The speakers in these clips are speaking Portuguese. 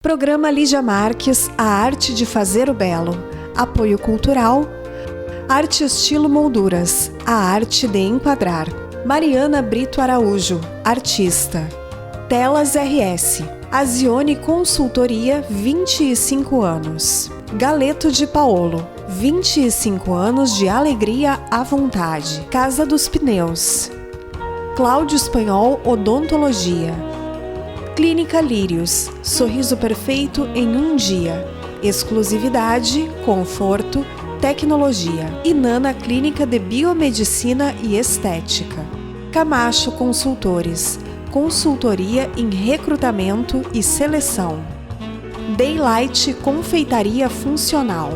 Programa Lígia Marques, A Arte de Fazer o Belo. Apoio cultural. Arte Estilo Molduras, a arte de enquadrar. Mariana Brito Araújo, artista. Telas RS. Azione Consultoria, 25 anos. Galeto de Paolo, 25 anos de alegria à vontade. Casa dos Pneus. Cláudio Espanhol Odontologia. Clínica Lírios, sorriso perfeito em um dia. Exclusividade, conforto, tecnologia. Inana Clínica de Biomedicina e Estética. Camacho Consultores, consultoria em recrutamento e seleção. Daylight Confeitaria Funcional.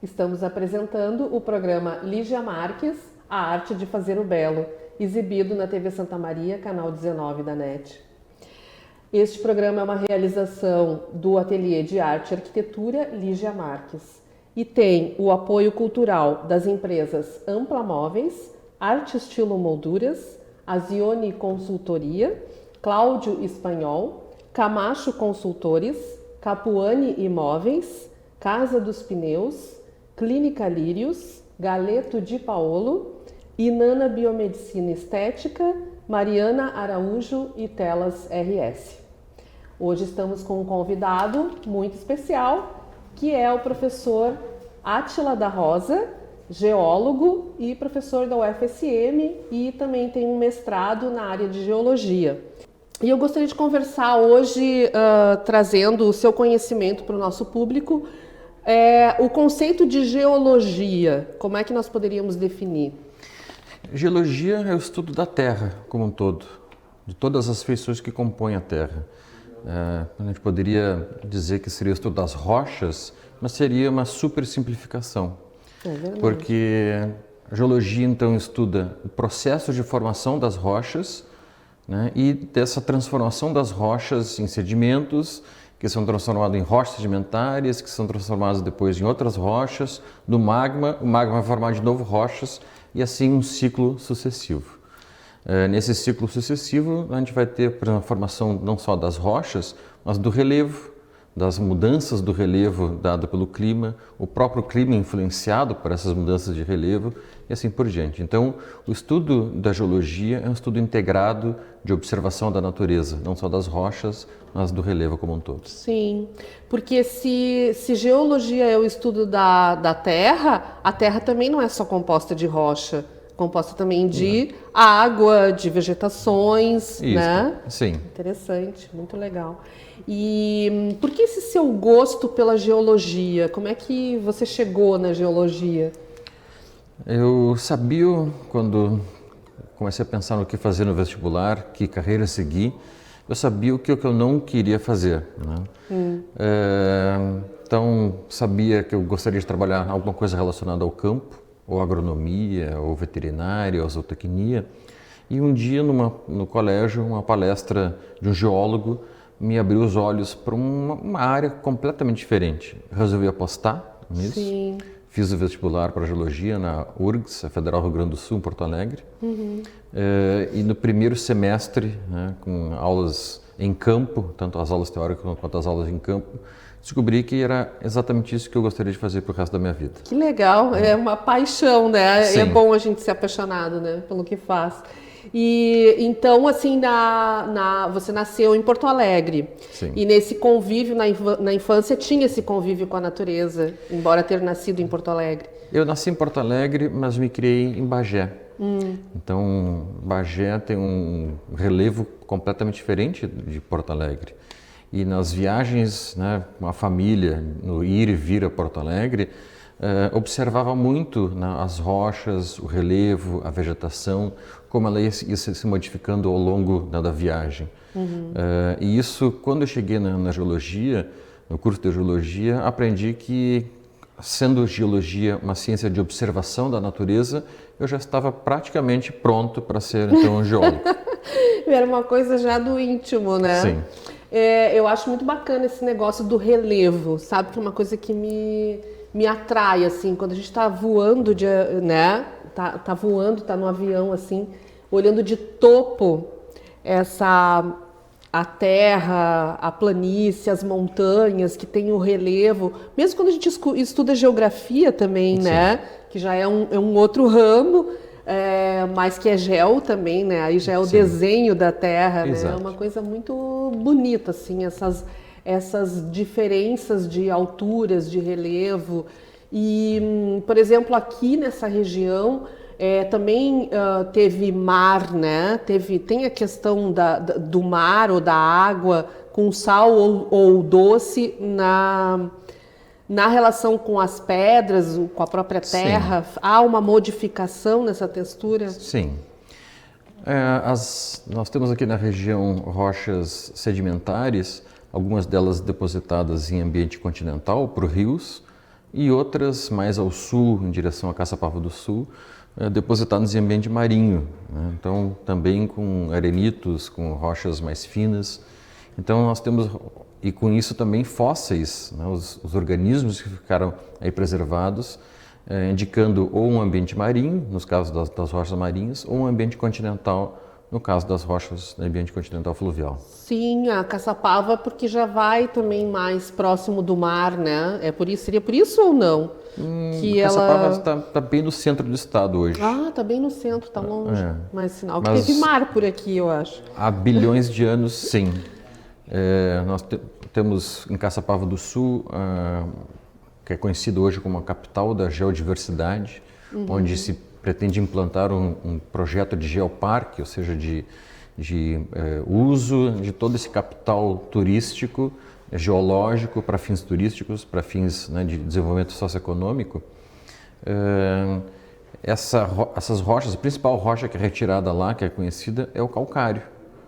Estamos apresentando o programa Lígia Marques, A Arte de Fazer o Belo, exibido na TV Santa Maria, canal 19 da NET. Este programa é uma realização do Ateliê de Arte e Arquitetura Lígia Marques e tem o apoio cultural das empresas Ampla Móveis, Arte Estilo Molduras, Azione Consultoria, Cláudio Espanhol, Camacho Consultores, Capuani Imóveis, Casa dos Pneus, Clínica Lírios, Galeto de Paolo, Inana Biomedicina Estética, Mariana Araújo e Telas RS. Hoje estamos com um convidado muito especial, que é o professor Átila da Rosa, geólogo e professor da UFSM e também tem um mestrado na área de geologia. E eu gostaria de conversar hoje, trazendo o seu conhecimento para o nosso público, o conceito de geologia, como é que nós poderíamos definir? Geologia é o estudo da Terra como um todo, de todas as feições que compõem a Terra. A gente poderia dizer que seria o estudo das rochas, mas seria uma super simplificação. É verdade. Porque a geologia então estuda o processo de formação das rochas, né, e dessa transformação das rochas em sedimentos, que são transformados em rochas sedimentares, que são transformadas depois em outras rochas, do magma, o magma vai formar de novo rochas e assim um ciclo sucessivo. Nesse ciclo sucessivo, a gente vai ter, por exemplo, a formação não só das rochas, mas do relevo, das mudanças do relevo dado pelo clima, o próprio clima influenciado por essas mudanças de relevo e assim por diante. Então, o estudo da geologia é um estudo integrado de observação da natureza, não só das rochas, mas do relevo como um todo. Sim, porque se geologia é o estudo da Terra, a Terra também não é só composta de rocha, composta também de água, de vegetações, isso, né? Sim. Interessante, muito legal. E por que esse seu gosto pela geologia? Como é que você chegou na geologia? Eu sabia, quando comecei a pensar no que fazer no vestibular, que carreira seguir, eu sabia o que eu não queria fazer, né? Então, sabia que eu gostaria de trabalhar alguma coisa relacionada ao campo, ou agronomia, ou veterinária, ou zootecnia. E um dia, no colégio, uma palestra de um geólogo me abriu os olhos para uma área completamente diferente. Resolvi apostar nisso. Sim. Fiz o vestibular para geologia na URGS, a Federal Rio Grande do Sul, em Porto Alegre. E no primeiro semestre, né, com aulas em campo, tanto as aulas teóricas quanto as aulas em campo, descobri que era exatamente isso que eu gostaria de fazer para o resto da minha vida. Que legal, é uma paixão, né? Sim. É bom a gente ser apaixonado, né, pelo que faz. E então, assim, você nasceu em Porto Alegre. Sim. E nesse convívio, na infância, tinha esse convívio com a natureza, embora ter nascido em Porto Alegre. Eu nasci em Porto Alegre, mas me criei em Bagé. Então, Bagé tem um relevo completamente diferente de Porto Alegre. E nas viagens, né, com a família, no ir e vir a Porto Alegre, observava muito, né, as rochas, o relevo, a vegetação, como ela ia se modificando ao longo, né, da viagem. E isso, quando eu cheguei na geologia, no curso de geologia, aprendi que, sendo geologia uma ciência de observação da natureza, eu já estava praticamente pronto para ser, então, um geólogo. Era uma coisa já do íntimo, né? Sim. Eu acho muito bacana esse negócio do relevo, sabe? Que é uma coisa que me atrai, assim, quando a gente está voando, né? Tá voando, tá no avião, assim, olhando de topo a terra, a planície, as montanhas, que tem o relevo. Mesmo quando a gente estuda geografia também, Sim. né? Que já é um outro ramo, mas que é geo também, né? Aí já é o Sim. desenho da terra, Exato. né? É uma coisa muito bonita, assim, essas diferenças de alturas, de relevo. E, por exemplo, aqui nessa região, também teve mar, né? Tem a questão do mar ou da água com sal ou doce na relação com as pedras, com a própria terra. Sim. Há uma modificação nessa textura? Sim. Nós temos aqui na região rochas sedimentares, algumas delas depositadas em ambiente continental, por rios, e outras mais ao sul, em direção a Caçapava do Sul, depositadas em ambiente marinho, né? Então, também com arenitos, com rochas mais finas. Então, nós temos, e com isso também fósseis, né? Os organismos que ficaram aí preservados, indicando ou um ambiente marinho, nos casos das rochas marinhas, ou um ambiente continental, no caso das rochas do ambiente continental fluvial. Sim, a Caçapava, porque já vai também mais próximo do mar, né? Seria por isso ou não? Caçapava está bem no centro do estado hoje. Ah, tá bem no centro, tá longe. Mas sinal que Mas teve mar por aqui, eu acho. há bilhões de anos, sim. Nós temos em Caçapava do Sul, que é conhecido hoje como a capital da geodiversidade, onde se pretende implantar um projeto de geoparque, ou seja, de uso de todo esse capital turístico, geológico, para fins turísticos, para fins, né, de desenvolvimento socioeconômico. Essas rochas, a principal rocha que é retirada lá, que é conhecida, é o calcário.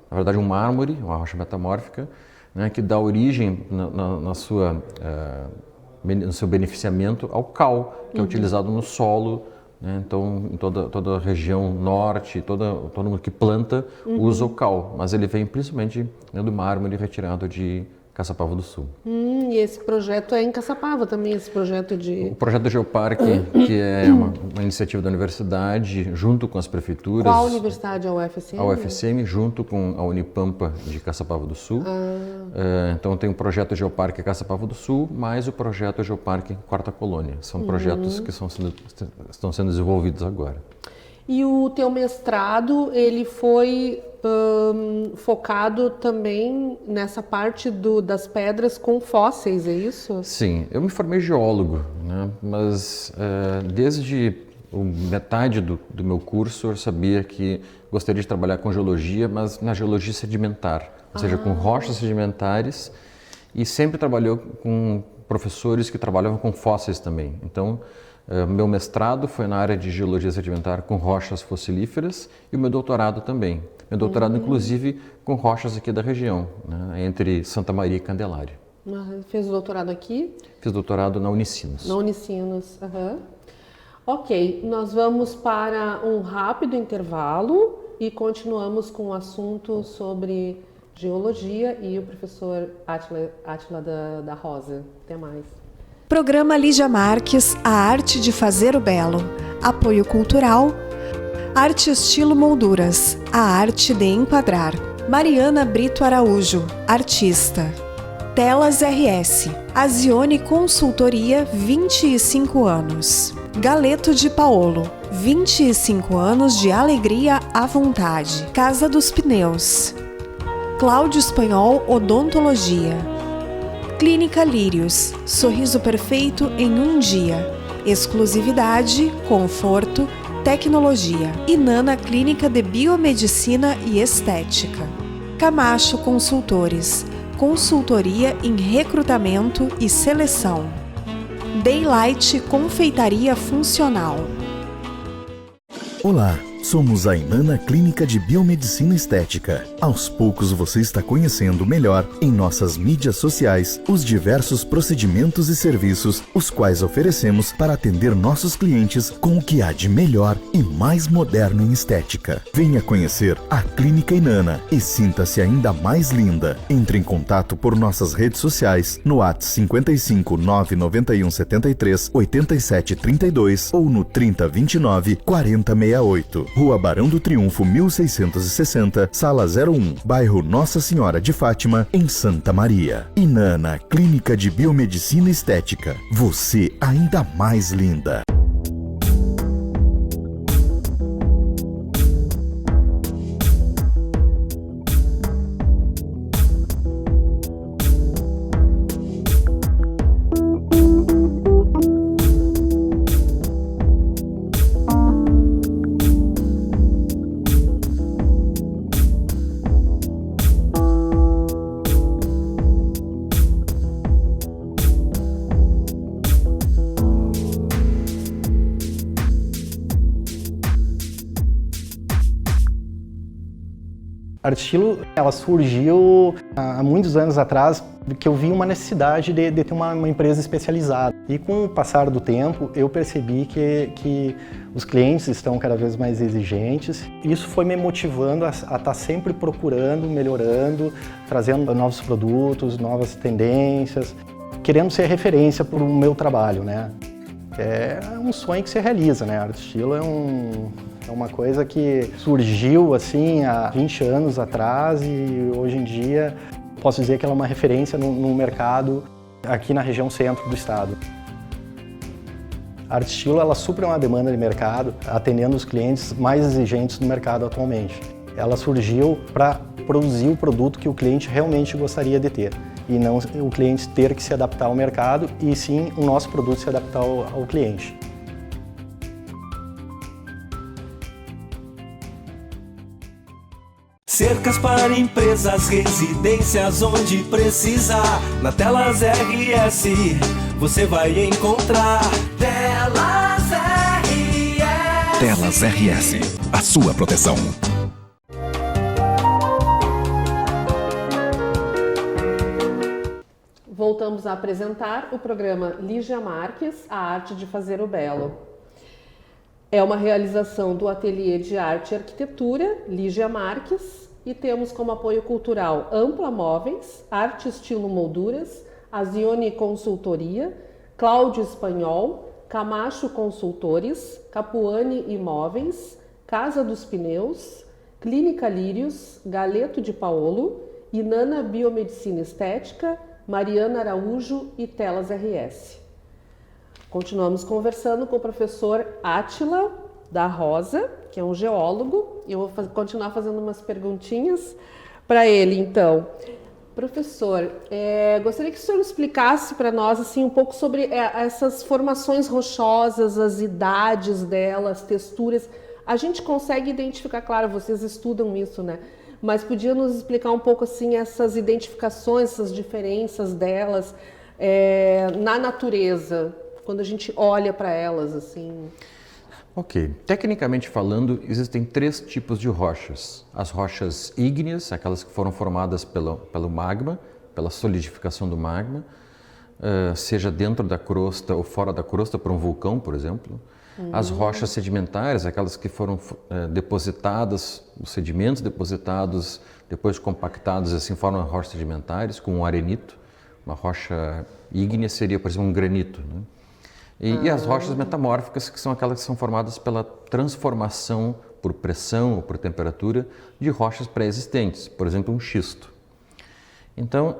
Na verdade, um mármore, uma rocha metamórfica, né, que dá origem no seu beneficiamento ao cal, que é utilizado no solo, né? Então, em toda a região norte, todo mundo que planta usa o cal, mas ele vem principalmente, né, do mármore retirado de Caçapava do Sul. E esse projeto é em Caçapava também, esse projeto de... O projeto do Geoparque, que é uma iniciativa da universidade, junto com as prefeituras. Qual universidade? A UFSM? A UFSM, junto com a Unipampa de Caçapava do Sul. Então tem o projeto Geoparque Caçapava do Sul, mais o projeto Geoparque Quarta Colônia. São projetos que estão sendo desenvolvidos agora. E o teu mestrado, ele foi focado também nessa parte das pedras com fósseis, é isso? Sim, eu me formei geólogo, né? Mas desde metade do meu curso eu sabia que gostaria de trabalhar com geologia, mas na geologia sedimentar, ou seja, com rochas sedimentares, e sempre trabalhou com professores que trabalhavam com fósseis também. Então, meu mestrado foi na área de geologia sedimentar com rochas fossilíferas e o meu doutorado também. Meu doutorado, inclusive, com rochas aqui da região, né, entre Santa Maria e Candelária. Fez o doutorado aqui? Fiz doutorado na Unicinos. Na Unicinos, Ok, nós vamos para um rápido intervalo e continuamos com o assunto sobre geologia e o professor Átila da Rosa. Até mais. Programa Lígia Marques, a arte de fazer o belo. Apoio cultural. Arte Estilo Molduras, a arte de enquadrar. Mariana Brito Araújo, artista. Telas RS, Azione Consultoria, 25 anos. Galeto de Paolo, 25 anos de alegria à vontade. Casa dos Pneus. Cláudio Espanhol Odontologia. Clínica Lírios, sorriso perfeito em um dia. Exclusividade, conforto, tecnologia. Inana Clínica de Biomedicina e Estética. Camacho Consultores, consultoria em recrutamento e seleção. Daylight Confeitaria Funcional. Olá, somos a Inana Clínica de Biomedicina Estética. Aos poucos você está conhecendo melhor em nossas mídias sociais os diversos procedimentos e serviços os quais oferecemos para atender nossos clientes com o que há de melhor e mais moderno em estética. Venha conhecer a Clínica Inana e sinta-se ainda mais linda. Entre em contato por nossas redes sociais no WhatsApp 55 991 73 87 32 ou no 30 29 40 68. Rua Barão do Triunfo 1660, Sala 01, bairro Nossa Senhora de Fátima, em Santa Maria. Inana Clínica de Biomedicina Estética. Você ainda mais linda. A Arte Estilo, ela surgiu há muitos anos atrás, porque eu vi uma necessidade de ter uma empresa especializada. E com o passar do tempo, eu percebi que os clientes estão cada vez mais exigentes. Isso foi me motivando a estar sempre procurando, melhorando, trazendo novos produtos, novas tendências, querendo ser referência para o meu trabalho, né? É um sonho que se realiza, né? A Arte Estilo é uma coisa que surgiu assim há 20 anos atrás e hoje em dia posso dizer que ela é uma referência no mercado aqui na região centro do estado. A Arte Estilo, ela supre uma demanda de mercado, atendendo os clientes mais exigentes do mercado atualmente. Ela surgiu para produzir o produto que o cliente realmente gostaria de ter e não o cliente ter que se adaptar ao mercado e sim o nosso produto se adaptar ao cliente. Cercas para empresas, residências onde precisar. Na Telas RS você vai encontrar. Telas RS. Telas RS, a sua proteção. Voltamos a apresentar o programa Lígia Marques, a arte de fazer o belo. É uma realização do Ateliê de Arte e Arquitetura, Lígia Marques, e temos como apoio cultural Ampla Móveis, Arte Estilo Molduras, Azione Consultoria, Cláudio Espanhol, Camacho Consultores, Capuani Imóveis, Casa dos Pneus, Clínica Lírios, Galeto de Paolo, Inana Biomedicina Estética, Mariana Araújo e Telas RS. Continuamos conversando com o professor Átila da Rosa, que é um geólogo, e eu vou continuar fazendo umas perguntinhas para ele, então. Professor, gostaria que o senhor explicasse para nós assim, um pouco sobre essas formações rochosas, as idades delas, texturas. A gente consegue identificar, claro, vocês estudam isso, né? Mas podia nos explicar um pouco assim essas identificações, essas diferenças delas na natureza, quando a gente olha para elas assim? Ok. Tecnicamente falando, existem 3 tipos de rochas. As rochas ígneas, aquelas que foram formadas pelo magma, pela solidificação do magma, seja dentro da crosta ou fora da crosta, por um vulcão, por exemplo. As rochas sedimentares, aquelas que foram depositadas, os sedimentos depositados, depois compactados, assim formam rochas sedimentares, como um arenito. Uma rocha ígnea seria, por exemplo, um granito, né? E as rochas metamórficas, que são aquelas que são formadas pela transformação por pressão ou por temperatura de rochas pré-existentes, por exemplo, um xisto. Então,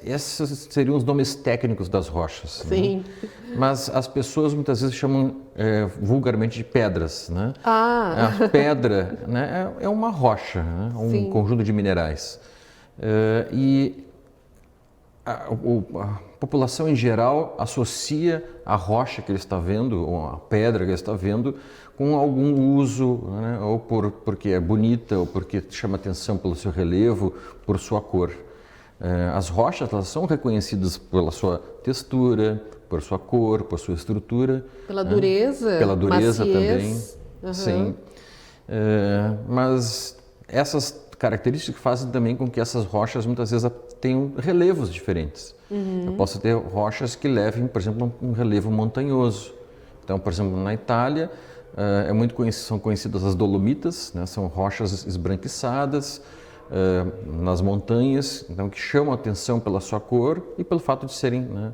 esses seriam os nomes técnicos das rochas. Sim. Né? Mas as pessoas muitas vezes chamam vulgarmente de pedras. Né? Ah. A pedra, né, é uma rocha, né? Um Sim. conjunto de minerais. E a população em geral associa a rocha que ele está vendo, ou a pedra que ele está vendo, com algum uso, né? Ou porque é bonita, ou porque chama atenção pelo seu relevo, por sua cor. As rochas, elas são reconhecidas pela sua textura, por sua cor, por sua estrutura. Pela dureza. Pela dureza maciez. também. Sim. Mas essas características fazem também com que essas rochas muitas vezes tenham relevos diferentes. Eu posso ter rochas que levem, por exemplo, um relevo montanhoso. Então, por exemplo, na Itália, são conhecidas as Dolomitas, né? São rochas esbranquiçadas nas montanhas, então que chamam a atenção pela sua cor e pelo fato de serem, né,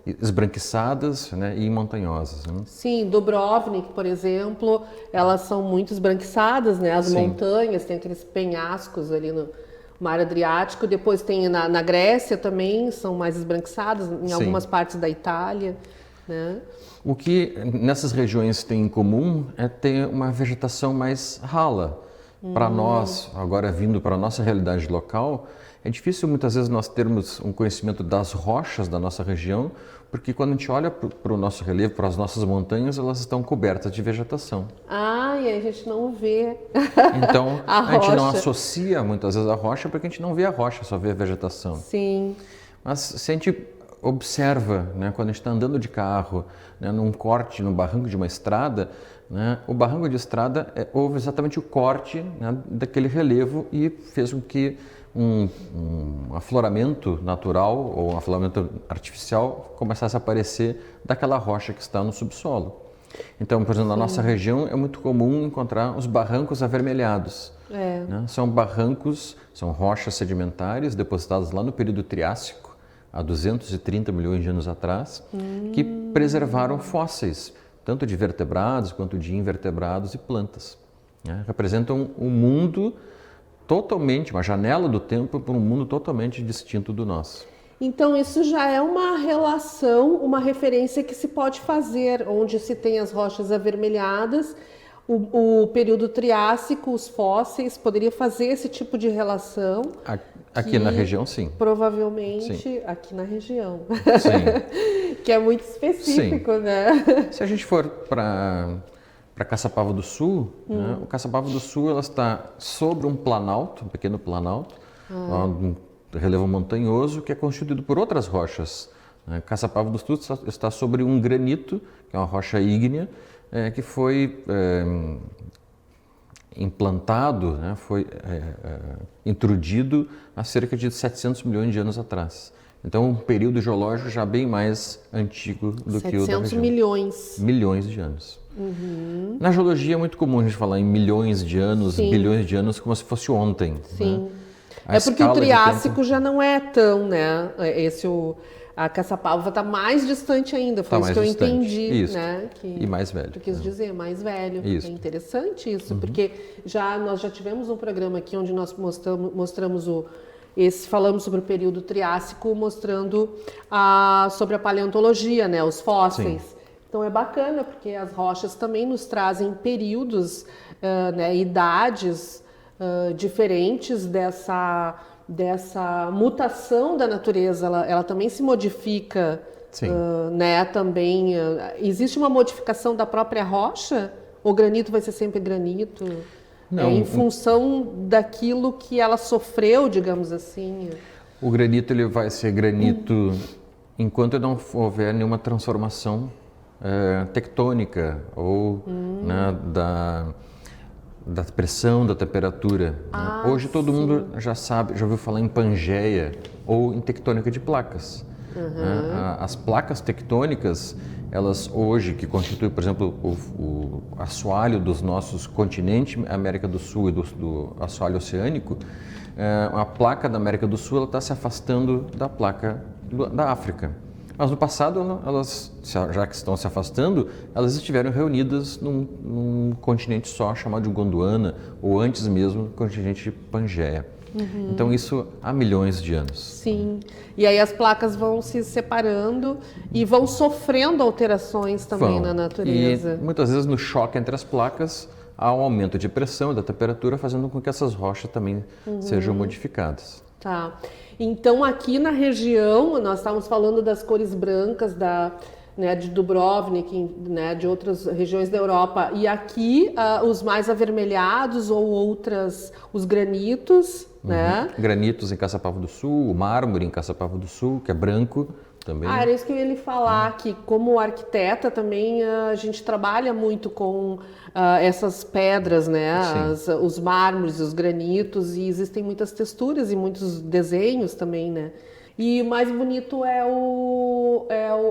esbranquiçadas, né, e montanhosas. Né? Sim, Dubrovnik, por exemplo, elas são muito esbranquiçadas, né? As Sim. montanhas, tem aqueles penhascos ali no Mar Adriático. Depois tem na Grécia também, são mais esbranquiçadas, em Sim. algumas partes da Itália, né? O que nessas regiões tem em comum é ter uma vegetação mais rala. Para nós, agora vindo para a nossa realidade local, é difícil muitas vezes nós termos um conhecimento das rochas da nossa região, porque quando a gente olha para o nosso relevo, para as nossas montanhas, elas estão cobertas de vegetação. Ah, e a gente não vê. Então, A a gente não rocha. associa muitas vezes a rocha, porque a gente não vê a rocha, só vê a vegetação. Sim, Mas se a gente observa, né, quando a gente está andando de carro, né, num corte, no barranco de uma estrada, né, o barranco de estrada houve exatamente o corte, né, daquele relevo e fez com que um afloramento natural ou um afloramento artificial começasse a aparecer daquela rocha que está no subsolo. Então, por exemplo, na nossa região é muito comum encontrar os barrancos avermelhados. Né? São barrancos, são rochas sedimentares depositadas lá no período Triássico, há 230 milhões de anos atrás, que preservaram fósseis, tanto de vertebrados quanto de invertebrados e plantas. Né? Representam um mundo totalmente, uma janela do tempo para um mundo totalmente distinto do nosso. então isso já é uma relação, uma referência que se pode fazer, onde se tem as rochas avermelhadas, o período Triássico, os fósseis, poderia fazer esse tipo de relação. Aqui na região, sim. Provavelmente Sim. aqui na região. Sim. Que é muito específico, né? Se a gente for para Caçapava do Sul, né, o Caçapava do Sul ela está sobre um planalto, um pequeno planalto, um relevo montanhoso que é constituído por outras rochas. Né? Caçapava do Sul está sobre um granito, que é uma rocha ígnea, que foi implantado, né, foi intrudido há cerca de 700 milhões de anos atrás. Então, um período geológico já bem mais antigo do que o da 700 região. milhões. Milhões de anos. Na geologia é muito comum a gente falar em milhões de anos, Sim. bilhões de anos, como se fosse ontem. Sim. Né? A É porque o escala de Triássico tempo já não é tão, né? A Caçapava está mais distante ainda, foi tá isso que eu mais distante. entendi, Isso. né? E mais velho. Tu quis dizer, mais velho. Isso. É interessante isso, porque nós já tivemos um programa aqui onde nós mostramos falamos sobre o período Triássico, mostrando sobre a paleontologia, né? Os fósseis. Sim. Então é bacana, porque as rochas também nos trazem períodos, né, idades diferentes dessa mutação da natureza. Ela também se modifica, Sim. né? Também existe uma modificação da própria rocha? O granito vai ser sempre granito? Não, em função daquilo que ela sofreu, digamos assim. O granito ele vai ser granito enquanto não houver nenhuma transformação tectônica ou né, da pressão, da temperatura. Né? Hoje todo mundo já sabe, já ouviu falar em Pangeia ou em tectônica de placas. Né? As placas tectônicas, elas hoje, que constituem, por exemplo, o assoalho dos nossos continentes, América do Sul e do assoalho oceânico, a placa da América do Sul está se afastando da placa da África. Mas no passado, elas, já que estão se afastando, elas estiveram reunidas num continente só, chamado de Gondwana, ou antes mesmo, continente de Pangeia. Então isso há milhões de anos. Sim. E aí as placas vão se separando e vão sofrendo alterações também na natureza. E muitas vezes no choque entre as placas há um aumento de pressão e da temperatura, fazendo com que essas rochas também sejam modificadas. Tá. Então aqui na região, nós estávamos falando das cores brancas de Dubrovnik, né, de outras regiões da Europa. E aqui os mais avermelhados ou os granitos, né? Granitos em Caçapava do Sul, o mármore em Caçapava do Sul, que é branco também. Era isso que eu ia lhe falar, que como arquiteta também a gente trabalha muito com essas pedras, né? Os mármores, os granitos, e existem muitas texturas e muitos desenhos também, né? E o mais bonito é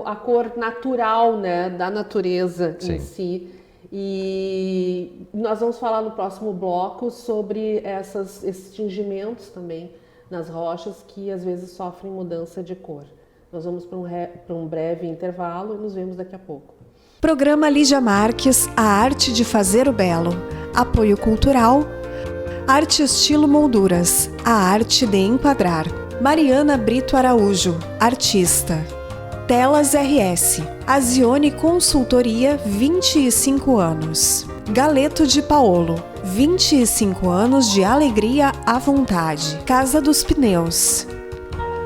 a cor natural, né, da natureza em si. E nós vamos falar no próximo bloco sobre esses tingimentos também nas rochas que às vezes sofrem mudança de cor. Nós vamos para um breve intervalo e nos vemos daqui a pouco. Programa Lígia Marques, a arte de fazer o belo. Apoio cultural. Arte Estilo Molduras, a arte de enquadrar. Mariana Brito Araújo, artista. Telas RS, Azione Consultoria, 25 anos. Galeto de Paolo, 25 anos de alegria à vontade. Casa dos Pneus.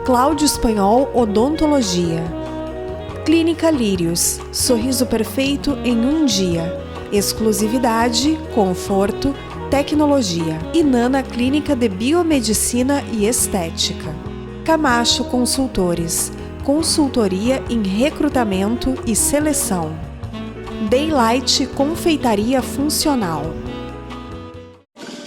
Cláudio Espanhol Odontologia. Clínica Lírios, sorriso perfeito em um dia. Exclusividade, conforto, tecnologia. Inana Clínica de Biomedicina e Estética. Camacho Consultores, consultoria em recrutamento e seleção. Daylight Confeitaria Funcional.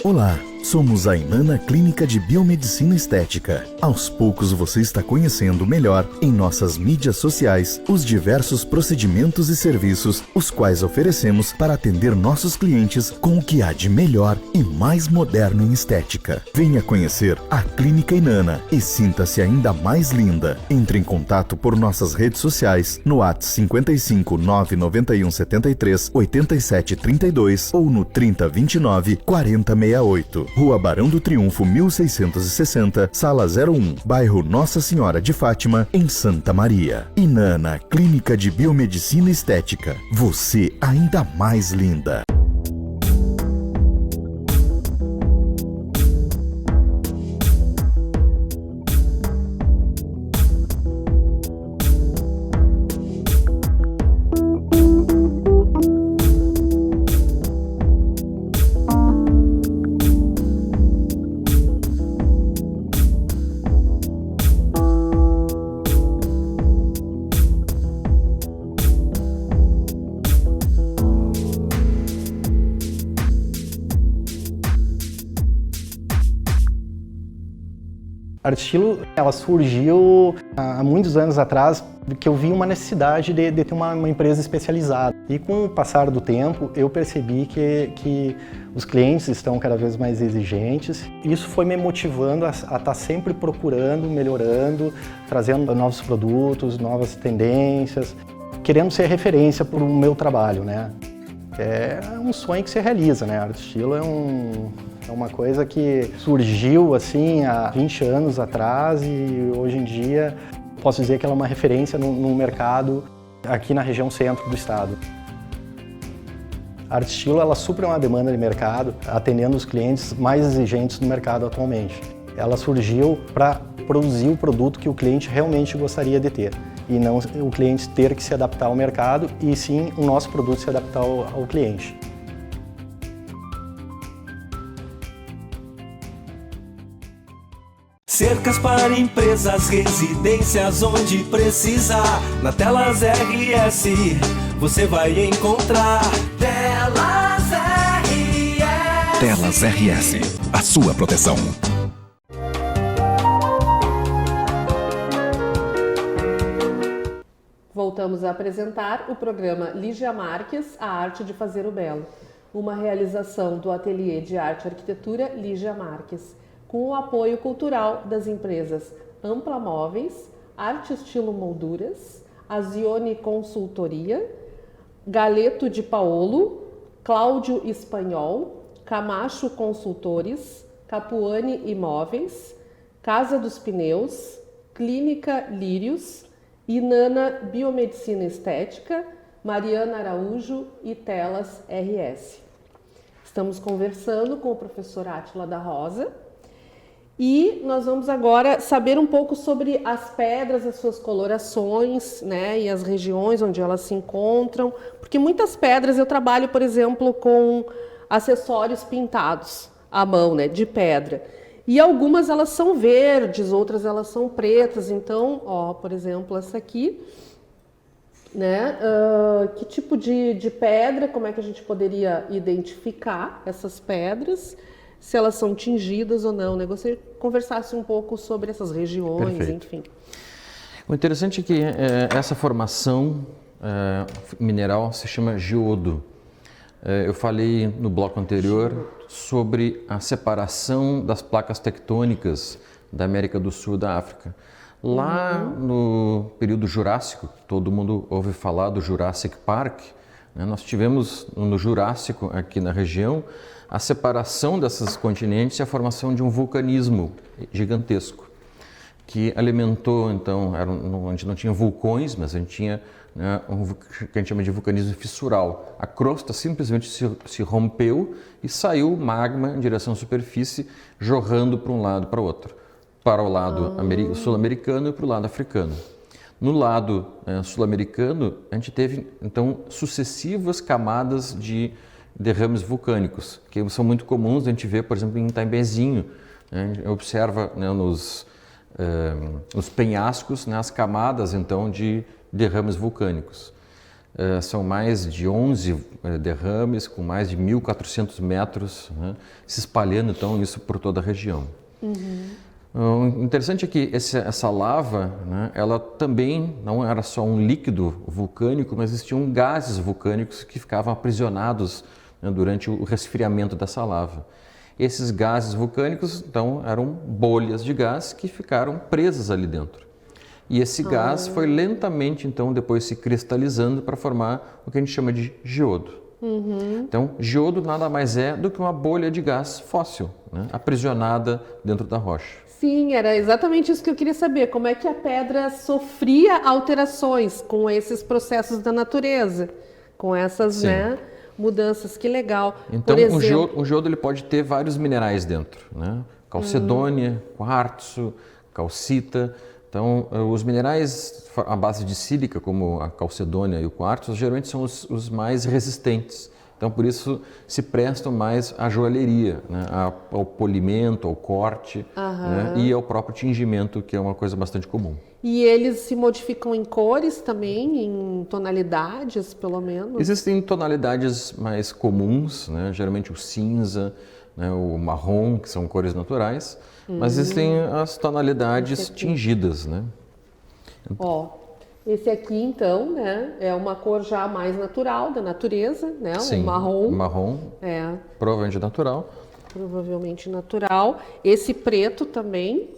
Olá, somos a Inana Clínica de Biomedicina Estética. Aos poucos você está conhecendo melhor em nossas mídias sociais os diversos procedimentos e serviços os quais oferecemos para atender nossos clientes com o que há de melhor e mais moderno em estética. Venha conhecer a Clínica Inana e sinta-se ainda mais linda. Entre em contato por nossas redes sociais no WhatsApp 55 991 73 87 32 ou no 30 29 40 68. Rua Barão do Triunfo 1660, Sala 01, bairro Nossa Senhora de Fátima, em Santa Maria. Inana Clínica de Biomedicina Estética. Você ainda mais linda. A Arte Estilo, ela surgiu há muitos anos atrás, que eu vi uma necessidade de ter uma empresa especializada. E com o passar do tempo, eu percebi que os clientes estão cada vez mais exigentes. Isso foi me motivando a estar sempre procurando, melhorando, trazendo novos produtos, novas tendências, querendo ser referência para o meu trabalho, né? É um sonho que se realiza, né? A Arte Estilo é uma coisa que surgiu assim há 20 anos atrás e hoje em dia posso dizer que ela é uma referência no mercado aqui na região centro do estado. A Arte Estilo, ela supre uma demanda de mercado, atendendo os clientes mais exigentes do mercado atualmente. Ela surgiu para produzir o produto que o cliente realmente gostaria de ter e não o cliente ter que se adaptar ao mercado e sim o nosso produto se adaptar ao cliente. Cercas para empresas, residências onde precisar. Na Telas RS você vai encontrar. Telas RS. Telas RS, a sua proteção. Voltamos a apresentar o programa Lígia Marques, a arte de fazer o belo, uma realização do Ateliê de Arte e Arquitetura Lígia Marques, com o apoio cultural das empresas Ampla Móveis, Arte Estilo Molduras, Azione Consultoria, Galeto de Paolo, Cláudio Espanhol, Camacho Consultores, Capuani Imóveis, Casa dos Pneus, Clínica Lírios, Inana Biomedicina Estética, Mariana Araújo e Telas RS. Estamos conversando com o professor Átila da Rosa e nós vamos agora saber um pouco sobre as pedras, as suas colorações, né, e as regiões onde elas se encontram, porque muitas pedras eu trabalho, por exemplo, com acessórios pintados à mão, né, de pedra. E algumas elas são verdes, outras elas são pretas. Então, ó, por exemplo, essa aqui, né? Que tipo de pedra? Como é que a gente poderia identificar essas pedras? Se elas são tingidas ou não, né? Gostaria que conversasse um pouco sobre essas regiões, Perfeito. enfim. O interessante é que essa formação mineral se chama geodo. Eu falei no bloco anterior sobre a separação das placas tectônicas da América do Sul e da África. Lá no período Jurássico, todo mundo ouve falar do Jurassic Park, né? Nós tivemos no Jurássico, aqui na região, a separação desses continentes e a formação de um vulcanismo gigantesco, que alimentou, então, a gente não tinha vulcões, mas a gente tinha, né, que a gente chama de vulcanismo fissural. A crosta simplesmente se rompeu e saiu magma em direção à superfície, jorrando para um lado e para o outro, para o lado sul-americano e para o lado africano. No lado sul-americano, a gente teve, então, sucessivas camadas de derrames vulcânicos, que são muito comuns, a gente vê, por exemplo, em Itambezinho, né, a gente observa, né, nos penhascos, né, as camadas, então, de derrames vulcânicos. São mais de 11 derrames, com mais de 1.400 metros, né, se espalhando, então, isso por toda a região. O interessante é que essa lava, né, ela também não era só um líquido vulcânico, mas existiam gases vulcânicos que ficavam aprisionados, né, durante o resfriamento dessa lava. Esses gases vulcânicos, então, eram bolhas de gás que ficaram presas ali dentro. E esse gás foi lentamente, então, depois se cristalizando para formar o que a gente chama de geodo. Então, geodo nada mais é do que uma bolha de gás fóssil, né, aprisionada dentro da rocha. Sim, era exatamente isso que eu queria saber. Como é que a pedra sofria alterações com esses processos da natureza, com essas, né, mudanças? Que legal. Então, por exemplo, o geodo ele pode ter vários minerais dentro, né? Calcedônia, quartzo, calcita. Então, os minerais à base de sílica, como a calcedônia e o quartzo, geralmente são os mais resistentes. Então, por isso, se prestam mais à joalheria, né? Ao polimento, ao corte, né? E ao próprio tingimento, que é uma coisa bastante comum. E eles se modificam em cores também, em tonalidades, pelo menos? Existem tonalidades mais comuns, né? Geralmente o cinza, né? O marrom, que são cores naturais, mas existem as tonalidades tingidas, né? Ó, esse aqui, então, né, é uma cor já mais natural, da natureza, né? Sim, o marrom. marrom, provavelmente natural. Provavelmente natural. Esse preto também.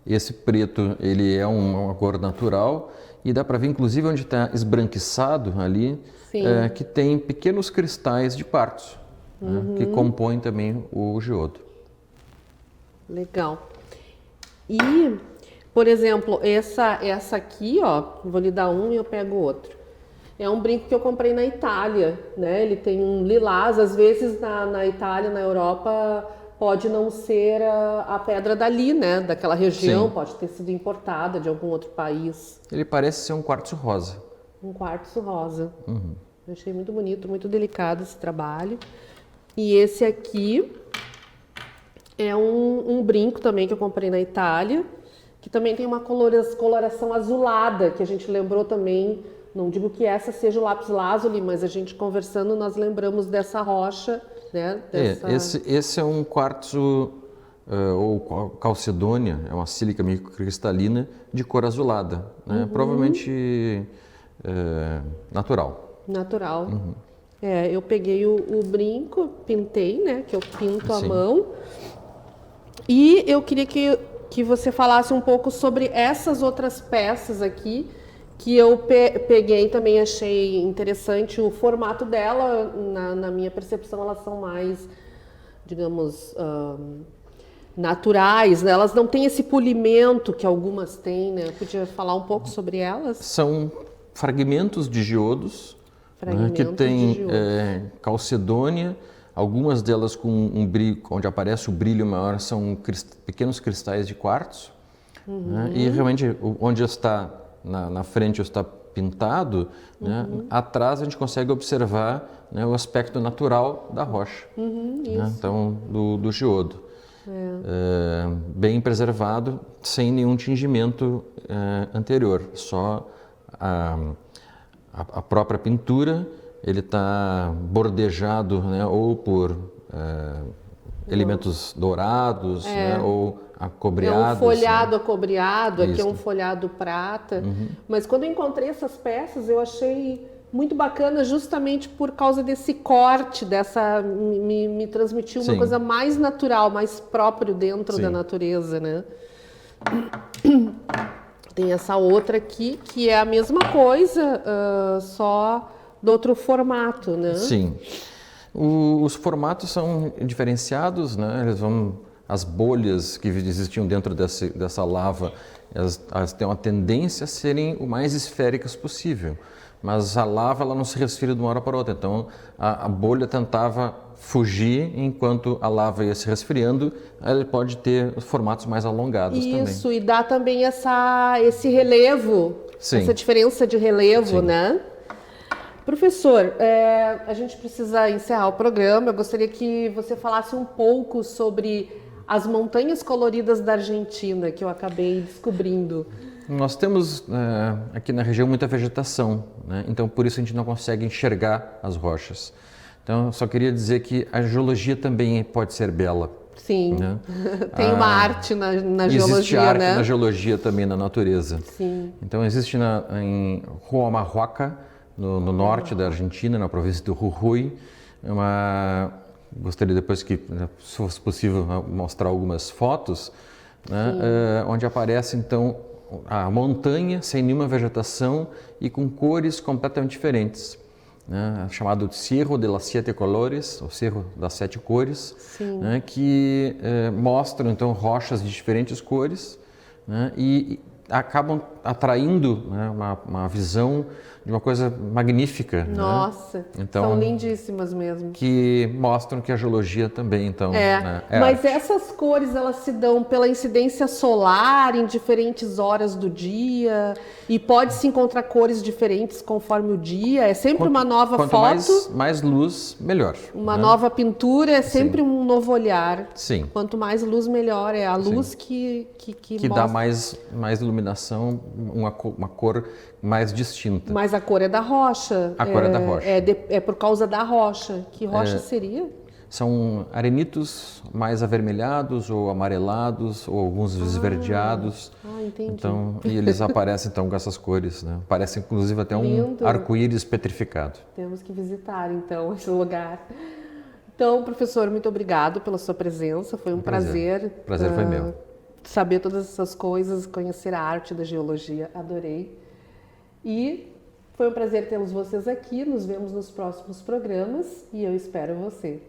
Esse preto, ele é uma cor natural e dá para ver, inclusive, onde está esbranquiçado ali, que tem pequenos cristais de quartzo, né, que compõem também o geodo. Legal. E, por exemplo, essa aqui, ó, vou lhe dar um e eu pego outro. É um brinco que eu comprei na Itália, né? Ele tem um lilás, às vezes na Itália, na Europa, pode não ser a pedra dali, né? Daquela região, pode ter sido importada de algum outro país. Ele parece ser um quartzo rosa. Um quartzo rosa. Eu achei muito bonito, muito delicado esse trabalho. E esse aqui é um brinco também que eu comprei na Itália, que também tem uma coloração azulada, que a gente lembrou também. Não digo que essa seja o lápis lazuli, mas a gente conversando, nós lembramos dessa rocha, né? Esse é um quartzo, ou calcedônia, é uma sílica microcristalina de cor azulada, né? Provavelmente natural. Natural. Eu peguei o brinco, pintei, né? Que eu pinto à mão. E eu queria que você falasse um pouco sobre essas outras peças aqui, que eu peguei também, achei interessante o formato dela. Na minha percepção, elas são mais, digamos, naturais, né? Elas não têm esse polimento que algumas têm, né? Podia falar um pouco sobre elas? São fragmentos de geodos, né, Fragmentos que tem de geodos. calcedônia, algumas delas com um brilho, onde aparece o brilho maior, são pequenos cristais de quartzo, né, e realmente onde está na frente está pintado, né, atrás a gente consegue observar, né, o aspecto natural da rocha, né, então do geodo. Bem preservado, sem nenhum tingimento anterior, só a própria pintura, ele está bordejado, né, ou por elementos dourados, né, ou acobreados. É um folhado né? acobreado, aqui é um Isso. folhado prata. Mas quando eu encontrei essas peças, eu achei muito bacana justamente por causa desse corte, me transmitiu uma Sim. coisa mais natural, mais próprio dentro Sim. da natureza, né? Tem essa outra aqui, que é a mesma coisa, só do outro formato, né? Sim. Os formatos são diferenciados, né? As bolhas que existiam dentro dessa lava, elas têm uma tendência a serem o mais esféricas possível. Mas a lava ela não se resfria de uma hora para outra. Então a bolha tentava fugir enquanto a lava ia se resfriando. Ela pode ter formatos mais alongados também. Isso, e dá também esse relevo, Sim. essa diferença de relevo, Sim. né? Professor, a gente precisa encerrar o programa. Eu gostaria que você falasse um pouco sobre as montanhas coloridas da Argentina, que eu acabei descobrindo. Nós temos aqui na região muita vegetação, né? Então por isso a gente não consegue enxergar as rochas. Então eu só queria dizer que a geologia também pode ser bela. Sim, Né? tem uma arte na Existe geologia, arte né? na geologia também, na natureza. Sim. Então existe em Huamahuaca, no norte da Argentina, na província do Jujuy, gostaria depois que, se fosse possível, mostrar algumas fotos, né, onde aparece então a montanha sem nenhuma vegetação e com cores completamente diferentes, né, chamado Cerro de las Siete Colores, o Cerro das Sete Cores, né, que mostram então rochas de diferentes cores, né, e acabam atraindo, né, uma visão de uma coisa magnífica. Nossa, né? Então, são lindíssimas mesmo. Que mostram que a geologia também, então, né, mas arte. essas cores elas se dão pela incidência solar em diferentes horas do dia e pode-se encontrar cores diferentes conforme o dia. É sempre uma nova Quanto foto, mais luz, melhor. uma né? nova pintura, é sempre um novo olhar. Sim. Quanto mais luz, melhor. É a luz que Que mostra. dá mais iluminação, uma cor mais distinta. Mas a cor é da rocha. A cor é da rocha. É por causa da rocha. Que rocha seria? São arenitos mais avermelhados ou amarelados ou alguns esverdeados. Entendi. Então, e eles aparecem então com essas cores, né? Parece inclusive até um Lindo. arco-íris petrificado. Temos que visitar, então, esse lugar. Então, professor, muito obrigado pela sua presença. Foi um prazer. O prazer foi meu. Saber todas essas coisas, conhecer a arte da geologia. Adorei. E foi um prazer tê-los vocês aqui. Nos vemos nos próximos programas e eu espero você.